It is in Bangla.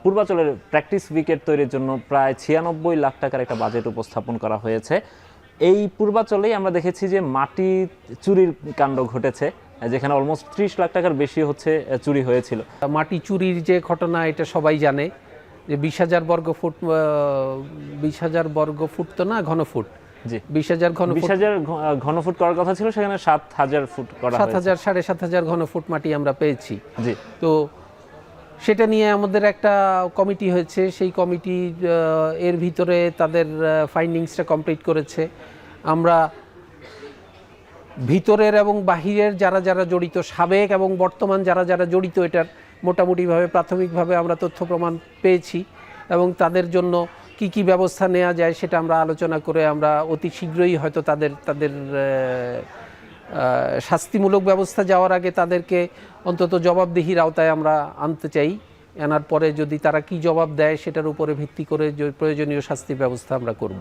পূর্বাচলের প্র্যাকটিস উইকেট তৈরির জন্য প্রায় 96 লাখ টাকার একটা বাজেট উপস্থাপন করা হয়েছে। এই পূর্বাচলেই আমরা দেখেছি যে মাটি চুরির কাণ্ড ঘটেছে, যেখানে অলমোস্ট 30 লাখ টাকার বেশি হচ্ছে চুরি হয়েছিল। মাটি চুরির যে ঘটনা এটা সবাই জানে যে 20,000 বর্গ ফুট 20,000 বর্গ ফুট তো না ঘনফুট, জি 20,000 ঘনফুট করার কথা ছিল, সেখানে 7,000 ফুট করা হয়েছে। 7,000 7,500 ঘনফুট মাটি আমরা পেয়েছি। জি, তো সেটা নিয়ে আমাদের একটা কমিটি হয়েছে, সেই কমিটি এর ভিতরে তাদের ফাইন্ডিংসটা কমপ্লিট করেছে। আমরা ভিতরের এবং বাহিরের যারা যারা জড়িত, সাবেক এবং বর্তমান যারা যারা জড়িত, এটার মোটামুটিভাবে প্রাথমিকভাবে আমরা তথ্য প্রমাণ পেয়েছি এবং তাদের জন্য কি কি ব্যবস্থা নেওয়া যায় সেটা আমরা আলোচনা করে আমরা অতি শীঘ্রই হয়তো তাদের শাস্তিমূলক ব্যবস্থা যাওয়ার আগে তাদেরকে অন্তত জবাবদিহির আওতায় আমরা আনতে চাই। আনার পরে যদি তারা কি জবাব দেয় সেটার উপরে ভিত্তি করে প্রয়োজনীয় শাস্তির ব্যবস্থা আমরা করব।